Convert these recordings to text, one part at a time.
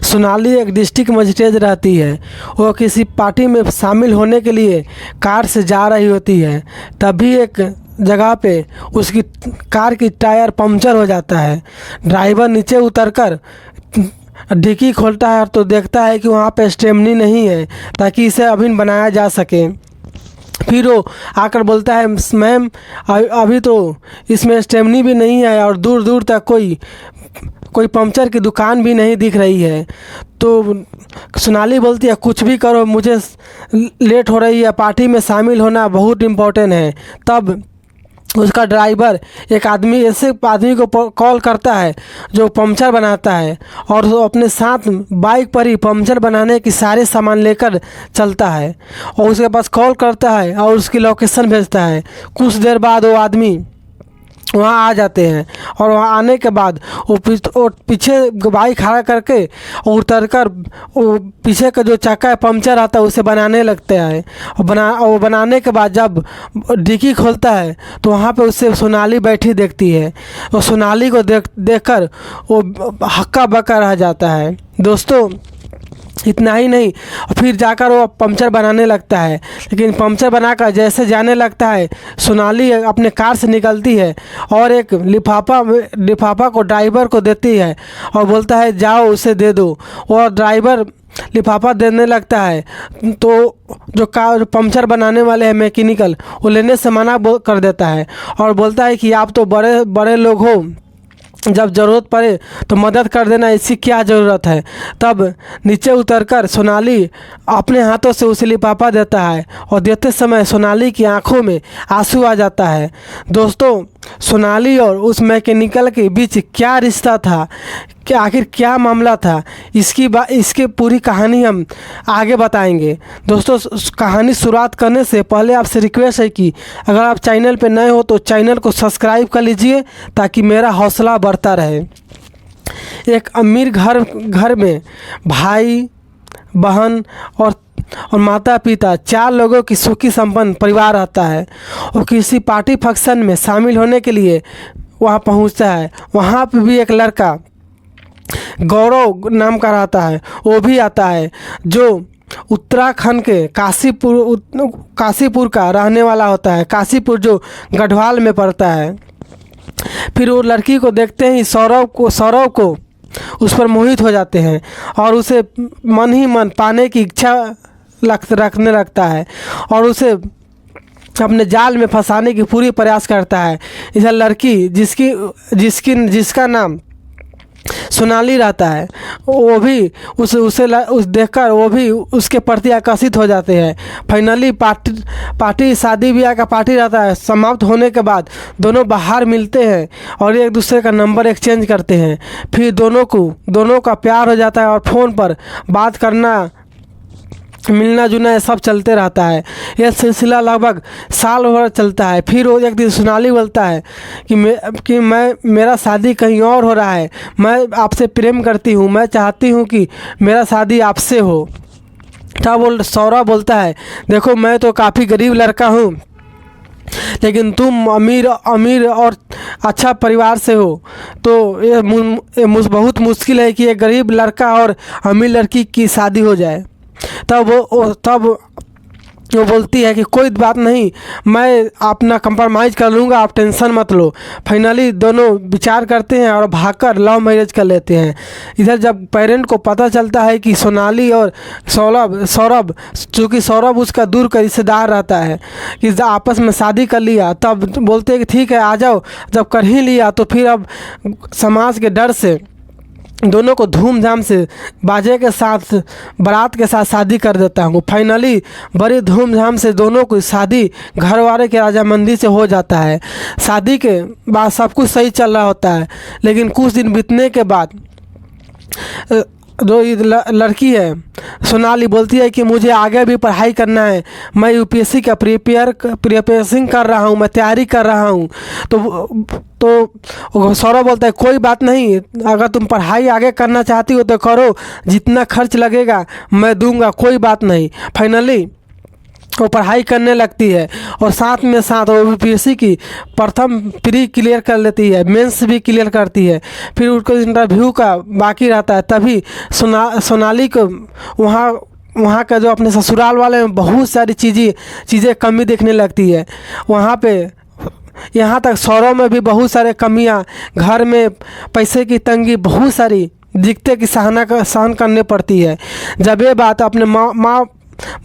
सोनाली एक district magistrate रहती है। वो किसी पार्टी में शामिल होने के लिए कार से जा रही होती है। तभी एक जगह पे उसकी कार की टायर पंक्चर हो जाता है। ड्राइवर नीचे उतरकर डिक्की खोलता है तो देखता है कि वहाँ पे स्टेपनी नहीं है ताकि इसे अभी बनाया जा सके। फिर वो आकर बोलता है, मैम अभी तो इसमें स्टेपनी भी नहीं है और दूर दूर तक कोई पंक्चर की दुकान भी नहीं दिख रही है। तो सोनाली बोलती है, कुछ भी करो, मुझे लेट हो रही है, पार्टी में शामिल होना बहुत इम्पोर्टेंट है। तब उसका ड्राइवर एक ऐसे आदमी को कॉल करता है जो पंक्चर बनाता है और वो अपने साथ बाइक पर ही पंक्चर बनाने की सारे सामान लेकर चलता है और उसके पास कॉल करता है और उसकी लोकेशन भेजता है। कुछ देर बाद वो आदमी वहाँ आ जाते हैं और वहाँ आने के बाद वो पीछे बाइक खड़ा करके और उतर कर वो पीछे का जो चक्का है पंक्चर आता है उसे बनाने लगते हैं। और बनाने के बाद जब डिक्की खोलता है तो वहाँ पे उससे सोनाली बैठी देखती है और सोनाली को देखकर वो हक्का बक्का रह जाता है। दोस्तों, इतना ही नहीं, फिर जाकर वो पंक्चर बनाने लगता है। लेकिन पंक्चर बनाकर जैसे जाने लगता है, सोनाली अपने कार से निकलती है और एक लिफाफा को ड्राइवर को देती है और बोलता है, जाओ उसे दे दो। और ड्राइवर लिफाफा देने लगता है तो जो कार पंक्चर बनाने वाले हैं मैकेनिकल, वो लेने से मना कर देता है और बोलता है कि आप तो बड़े बड़े लोग हो, जब ज़रूरत पड़े तो मदद कर देना, इसकी क्या ज़रूरत है। तब नीचे उतरकर सोनाली अपने हाथों से उसे लिफाफा देता है और देते समय सोनाली की आंखों में आंसू आ जाता है। दोस्तों, सोनाली और उस मैकेनिकल के बीच क्या रिश्ता था, कि आखिर क्या मामला था, इसकी पूरी कहानी हम आगे बताएंगे। दोस्तों, कहानी शुरुआत करने से पहले आपसे रिक्वेस्ट है कि अगर आप चैनल पे नए हो तो चैनल को सब्सक्राइब कर लीजिए ताकि मेरा हौसला बढ़ता रहे। एक अमीर घर में भाई, बहन और माता पिता, 4 लोगों की सुखी संपन्न परिवार रहता है। और किसी पार्टी फंक्शन में शामिल होने के लिए वहाँ पहुँचता है। वहाँ पे भी एक लड़का गौरव नाम का रहता है, वो भी आता है, जो उत्तराखंड के काशीपुर का रहने वाला होता है। काशीपुर जो गढ़वाल में पड़ता है। फिर वो लड़की को देखते ही सौरव को उस पर मोहित हो जाते हैं और उसे मन ही मन पाने की इच्छा रखने लगता है और उसे अपने जाल में फंसाने की पूरी प्रयास करता है। इधर लड़की जिसका नाम सोनाली रहता है, वो भी उसे देखकर वो भी उसके प्रति आकर्षित हो जाते हैं। फाइनली पार्टी शादी ब्याह का पार्टी रहता है। समाप्त होने के बाद दोनों बाहर मिलते हैं और एक दूसरे का नंबर एक्सचेंज करते हैं। फिर दोनों का प्यार हो जाता है और फ़ोन पर बात करना, मिलना जुलना ये सब चलते रहता है। यह सिलसिला लगभग साल भर चलता है। फिर वो एक दिन सोनाली बोलता है कि मेरा शादी कहीं और हो रहा है, मैं आपसे प्रेम करती हूँ, मैं चाहती हूँ कि मेरा शादी आपसे हो। तब सौरभ बोलता है, देखो मैं तो काफ़ी गरीब लड़का हूँ, लेकिन तुम अमीर और अच्छा परिवार से हो, तो ये बहुत मुश्किल है कि एक गरीब लड़का और अमीर लड़की की शादी हो जाए। तब वो बोलती है कि कोई बात नहीं, मैं अपना कंप्रोमाइज़ कर लूँगा, आप टेंशन मत लो। फाइनली दोनों विचार करते हैं और भागकर लव मैरिज कर लेते हैं। इधर जब पेरेंट को पता चलता है कि सोनाली और सौरभ, चूँकि सौरभ उसका दूर का रिश्तेदार रहता है, कि आपस में शादी कर लिया, तब बोलते हैं कि ठीक है आ जाओ। जब कर ही लिया तो फिर अब समाज के डर से दोनों को धूमधाम से बाजे के साथ, बारात के साथ शादी कर देता हूँ। फाइनली बड़ी धूमधाम से दोनों की शादी घरवाले के राजामंदी से हो जाता है। शादी के बाद सब कुछ सही चल रहा होता है, लेकिन कुछ दिन बीतने के बाद जो लड़की है सोनाली बोलती है कि मुझे आगे भी पढ़ाई करना है, मैं यूपीएससी का प्रिपरेशन कर रहा हूँ, मैं तैयारी कर रहा हूँ। तो सौरभ बोलता है कोई बात नहीं, अगर तुम पढ़ाई आगे करना चाहती हो तो करो, जितना खर्च लगेगा मैं दूंगा, कोई बात नहीं। फाइनली वो पढ़ाई करने लगती है और साथ में साथ वो यूपीएससी की प्रथम प्री क्लियर कर लेती है, मेंस भी क्लियर करती है। फिर उनको इंटरव्यू का बाकी रहता है, तभी सोनाली को वहाँ का जो अपने ससुराल वाले में बहुत सारी चीज़ें कमी देखने लगती है। वहाँ पे यहाँ तक सौरव में भी बहुत सारे कमियाँ, घर में पैसे की तंगी, बहुत सारी दिक्कतें की सहन करने पड़ती है। जब ये बात अपने माँ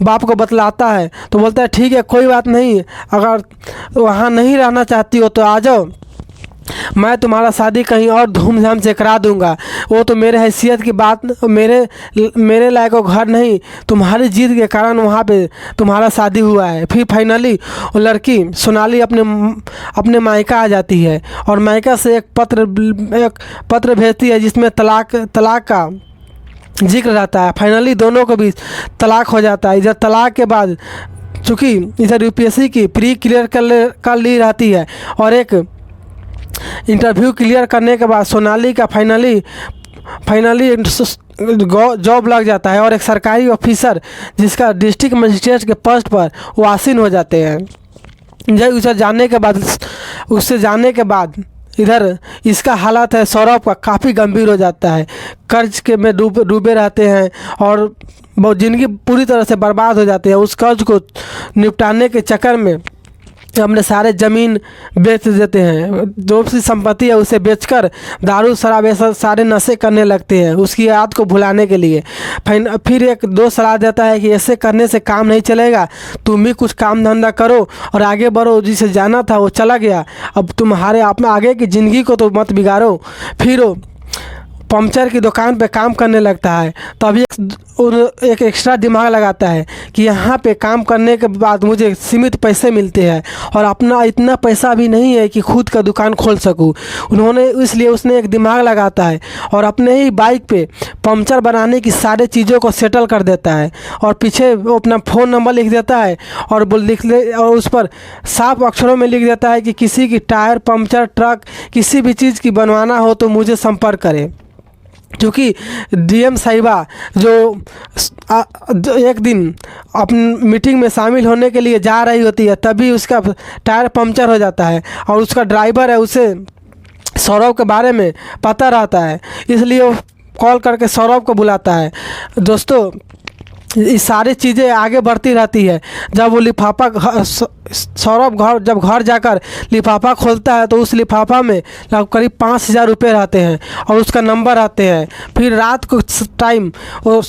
बाप को बतलाता है तो बोलता है ठीक है कोई बात नहीं, अगर वहाँ नहीं रहना चाहती हो तो आ जाओ, मैं तुम्हारा शादी कहीं और धूमधाम से करा दूंगा। वो तो मेरे हैसियत की बात, मेरे लायक घर नहीं, तुम्हारी जीत के कारण वहाँ पे तुम्हारा शादी हुआ है। फिर फाइनली वो लड़की सोनाली अपने मायका आ जाती है और मायका से एक पत्र भेजती है जिसमें तलाक का जिक्र रहता है। फाइनली दोनों को भी तलाक हो जाता है। इधर तलाक के बाद चूँकि इधर यूपीएससी की प्री क्लियर कर ली रहती है और एक इंटरव्यू क्लियर करने के बाद सोनाली का फाइनली जॉब लग जाता है और एक सरकारी ऑफिसर जिसका डिस्ट्रिक्ट मजिस्ट्रेट के पोस्ट पर वो आसीन हो जाते हैं। जब उससे जाने के बाद इधर इसका हालत है सौरभ का काफ़ी गंभीर हो जाता है। कर्ज के में डूबे रहते हैं और बहुत ज़िंदगी पूरी तरह से बर्बाद हो जाती है। उस कर्ज को निपटाने के चक्कर में अपने सारे ज़मीन बेच देते हैं, जो भी संपत्ति है उसे बेचकर दारू शराब ऐसा सारे नशे करने लगते हैं उसकी याद को भुलाने के लिए। फिर एक दोस्त सलाह देता है कि ऐसे करने से काम नहीं चलेगा, तुम भी कुछ काम धंधा करो और आगे बढ़ो, जिसे जाना था वो चला गया, अब तुम्हारे अपने आगे की ज़िंदगी को तो मत बिगाड़ो। फिर वो पंचर की दुकान पे काम करने लगता है। तभी एक एक्स्ट्रा दिमाग लगाता है कि यहाँ पे काम करने के बाद मुझे सीमित पैसे मिलते हैं और अपना इतना पैसा भी नहीं है कि खुद का दुकान खोल सकूँ। इसलिए उसने एक दिमाग लगाता है और अपने ही बाइक पे पंचर बनाने की सारे चीज़ों को सेटल कर देता है और पीछे वो अपना फ़ोन नंबर लिख देता है और और उस पर साफ अक्षरों में लिख देता है कि किसी की टायर पंचर ट्रक किसी भी चीज़ की बनवाना हो तो मुझे संपर्क करें। क्योंकि डीएम साहिबा जो एक दिन अपनी मीटिंग में शामिल होने के लिए जा रही होती है तभी उसका टायर पंचर हो जाता है और उसका ड्राइवर है उसे सौरभ के बारे में पता रहता है, इसलिए वो कॉल करके सौरभ को बुलाता है। दोस्तों ये सारी चीज़ें आगे बढ़ती रहती है। जब वो लिफाफा सौरभ जब घर जाकर लिफाफा खोलता है तो उस लिफाफा में करीब 5,000 रुपये रहते हैं और उसका नंबर आते हैं। फिर रात को टाइम वो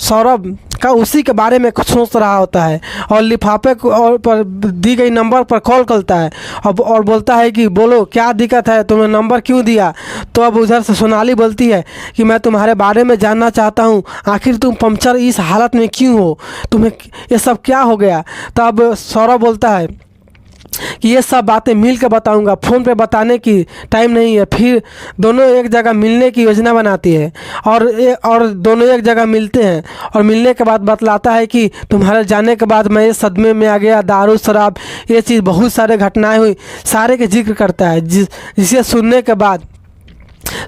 सौरभ का उसी के बारे में कुछ सोच रहा होता है और लिफाफे को और पर दी गई नंबर पर कॉल करता है और बोलता है कि बोलो क्या दिक्कत है, तुमने नंबर क्यों दिया। तो अब उधर से सोनाली बोलती है कि मैं तुम्हारे बारे में जानना चाहता हूँ, आखिर तुम पंचर इस हालत में क्यों हो, तुम्हें ये सब क्या हो गया। तब सौरभ बोलता है कि ये सब बातें मिल के बताऊँगा, फ़ोन पे बताने की टाइम नहीं है। फिर दोनों एक जगह मिलने की योजना बनाती है और दोनों एक जगह मिलते हैं और मिलने के बाद बतलाता है कि तुम्हारे जाने के बाद मैं ये सदमे में आ गया, दारू शराब ये चीज़ बहुत सारे घटनाएं हुई, सारे के जिक्र करता है। जिसे सुनने के बाद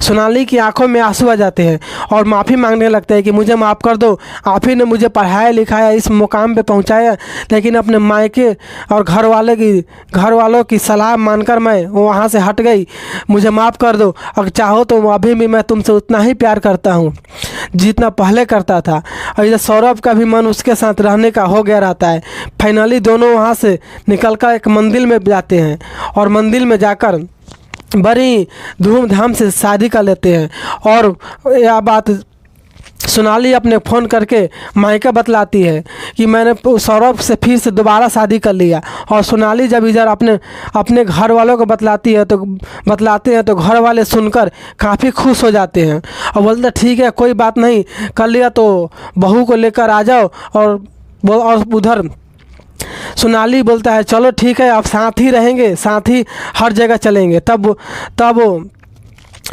सोनाली की आंखों में आंसू आ जाते हैं और माफ़ी मांगने लगते हैं कि मुझे माफ़ कर दो, आप ही ने मुझे पढ़ाया लिखाया इस मुकाम पे पहुंचाया, लेकिन अपने मायके और घर वालों की सलाह मानकर मैं वहाँ से हट गई, मुझे माफ़ कर दो। अगर चाहो तो अभी भी मैं तुमसे उतना ही प्यार करता हूँ जितना पहले करता था। और इधर सौरभ का भी मन उसके साथ रहने का हो गया रहता है। फाइनली दोनों वहाँ से निकल कर एक मंदिर में जाते हैं और मंदिर में जाकर बड़ी धूमधाम से शादी कर लेते हैं। और यह बात सोनाली अपने फ़ोन करके मायका बतलाती है कि मैंने सौरभ से फिर से दोबारा शादी कर लिया। और सोनाली जब इधर अपने घर वालों को बतलाते हैं तो घर वाले सुनकर काफ़ी खुश हो जाते हैं और बोलते ठीक है कोई बात नहीं, कर लिया तो बहू को लेकर आ जाओ। और उधर सोनाली बोलता है चलो ठीक है अब साथ ही रहेंगे, साथ ही हर जगह चलेंगे। तब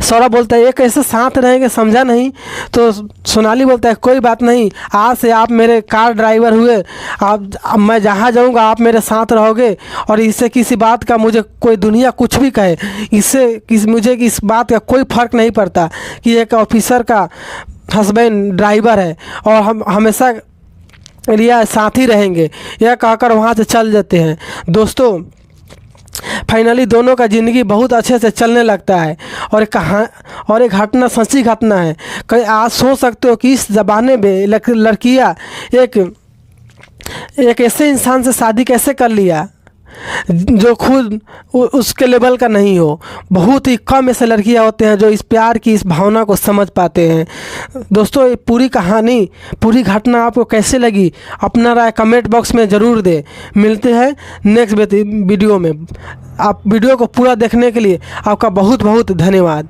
सौरभ बोलता है ये कैसे साथ रहेंगे, समझा नहीं। तो सोनाली बोलता है कोई बात नहीं, आज से आप मेरे कार ड्राइवर हुए, अब मैं जहाँ जाऊँगा आप मेरे साथ रहोगे और इससे किसी बात का मुझे कोई दुनिया कुछ भी कहे, मुझे इस बात का कोई फ़र्क नहीं पड़ता कि एक ऑफिसर का हस्बैंड ड्राइवर है और हम हमेशा लिया साथी रहेंगे, यह कहकर वहाँ से चल जाते हैं। दोस्तों फाइनली दोनों का ज़िंदगी बहुत अच्छे से चलने लगता है। और एक घटना सच्ची घटना है। कहीं आज सोच सकते हो कि इस ज़माने में लड़कियाँ एक ऐसे इंसान से शादी कैसे कर लिया जो खुद उसके लेवल का नहीं हो। बहुत ही कम ऐसे लड़कियां होते हैं जो इस प्यार की इस भावना को समझ पाते हैं। दोस्तों ये पूरी कहानी, पूरी घटना आपको कैसे लगी, अपना राय कमेंट बॉक्स में ज़रूर दें। मिलते हैं नेक्स्ट वीडियो में। आप वीडियो को पूरा देखने के लिए आपका बहुत बहुत धन्यवाद।